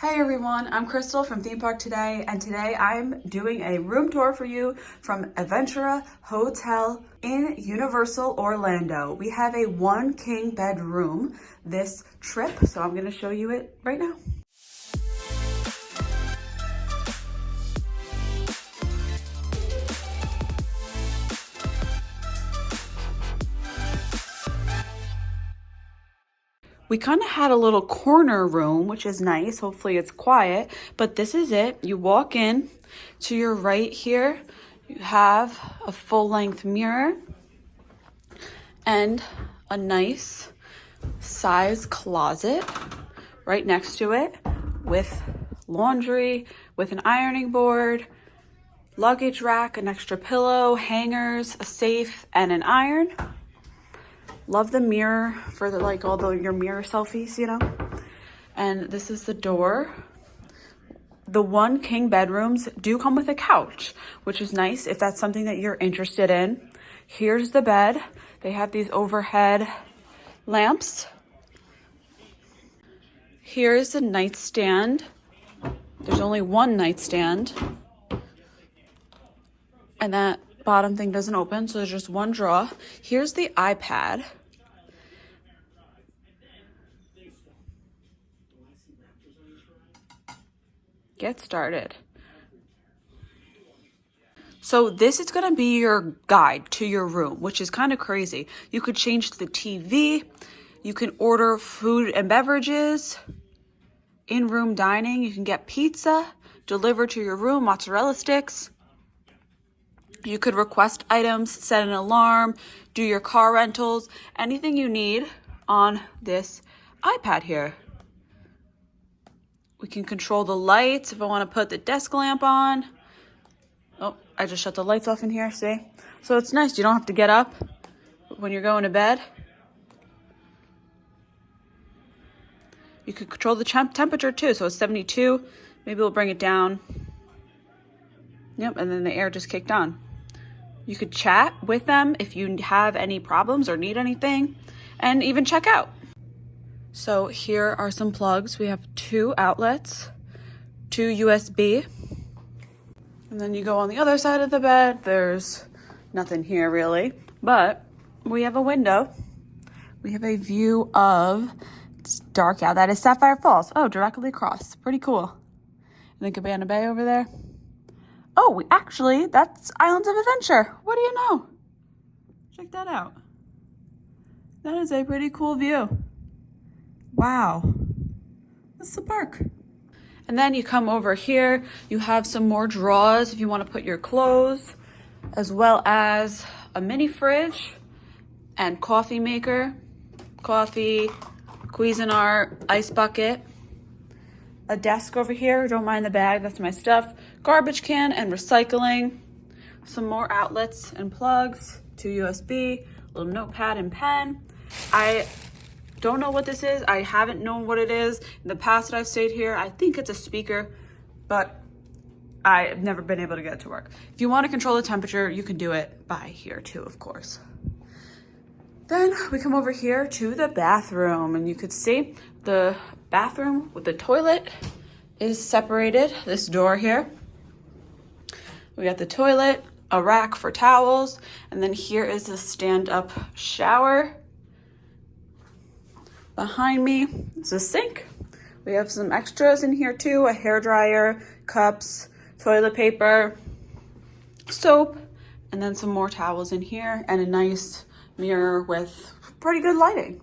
Hey everyone, I'm Krystal from Theme Park Today, and today I'm doing a room tour for you from Aventura Hotel in Universal Orlando. We have a 1 king bed room this trip, so I'm gonna show you it right now. We kind of had a little corner room, which is nice. Hopefully it's quiet, but this is it. You walk in, to your right here, you have a full-length mirror and a nice size closet right next to it with laundry, with an ironing board, luggage rack, an extra pillow, hangers, a safe, and an iron. Love the mirror for your mirror selfies, you know. And this is the door. The 1 king bedrooms do come with a couch, which is nice if that's something that you're interested in. Here's the bed. They have these overhead lamps. Here's the nightstand. There's only 1 nightstand. And that bottom thing doesn't open, so there's just 1 drawer. Here's the iPad. Get started. So this is going to be your guide to your room, which is kind of crazy. You could change the TV. You can order food and beverages. In-room dining. You can get pizza delivered to your room, mozzarella sticks. You could request items, set an alarm, do your car rentals, anything you need on this iPad here. We can control the lights if I want to put the desk lamp on. Oh, I just shut the lights off in here, see? So it's nice, you don't have to get up when you're going to bed. You can control the temperature too, so it's 72. Maybe we'll bring it down. Yep, and then the air just kicked on. You could chat with them if you have any problems or need anything, and even check out. So here are some plugs. We have 2 outlets, 2 USB. And then you go on the other side of the bed. There's nothing here really, but we have a window. We have a view of, it's dark out, that is Sapphire Falls. Oh, directly across, pretty cool. And the Cabana Bay over there. Oh, actually, that's Islands of Adventure. What do you know? Check that out. That is a pretty cool view. Wow. That's the park. And then you come over here. You have some more drawers if you want to put your clothes, as well as a mini fridge and coffee maker, coffee, Cuisinart, ice bucket. A desk over here, don't mind the bag, that's my stuff. Garbage can and recycling. Some more outlets and plugs, 2 USB, little notepad and pen. I don't know what this is. I haven't known what it is. In the past that I've stayed here, I think it's a speaker, but I've never been able to get it to work. If you want to control the temperature, you can do it by here too, of course. Then we come over here to the bathroom, and you could see the bathroom with the toilet is separated, this door here. We got the toilet, a rack for towels, and then here is the stand-up shower. Behind me is a sink. We have some extras in here too, a hairdryer, cups, toilet paper, soap, and then some more towels in here, and a nice mirror with pretty good lighting.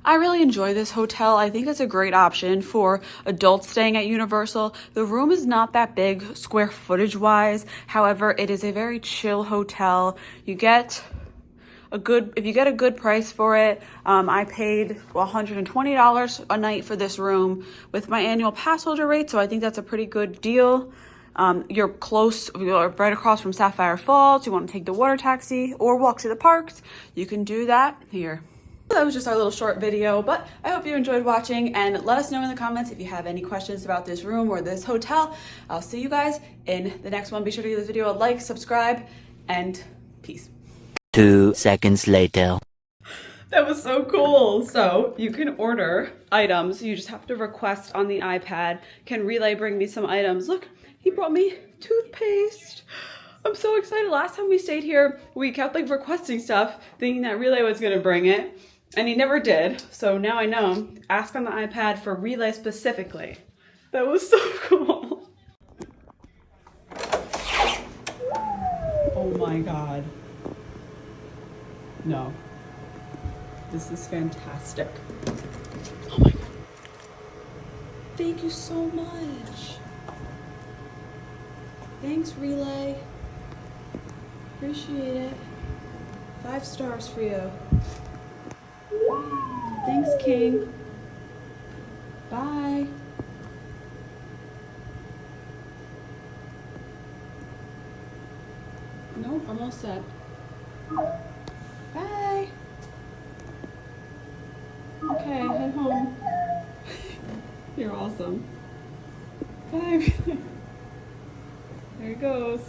I really enjoy this hotel. I think it's a great option for adults staying at Universal. The room is not that big square footage wise. However, it is a very chill hotel. You get if you get a good price for it. I paid $120 a night for this room with my annual pass holder rate, so I think that's a pretty good deal. You're right across from Sapphire Falls. You want to take the water taxi or walk to the parks, you can do that here. That was just our little short video, but I hope you enjoyed watching, and let us know in the comments if you have any questions about this room or this hotel. I'll see you guys in the next one. Be sure to give this video a like, subscribe, and peace. 2 seconds later. That was so cool. So you can order items. You just have to request on the iPad. Can Relay bring me some items? Look, he brought me toothpaste. I'm so excited. Last time we stayed here, we kept like requesting stuff, thinking that Relay was gonna bring it, and he never did. So now I know. Ask on the iPad for Relay specifically. That was so cool. Oh my God. No. This is fantastic. Oh my God. Thank you so much. Thanks, Relay. Appreciate it. 5 stars for you. Thanks, King. Bye. Nope, I'm all set. Bye. Okay, head home. You're awesome. Bye. There he goes.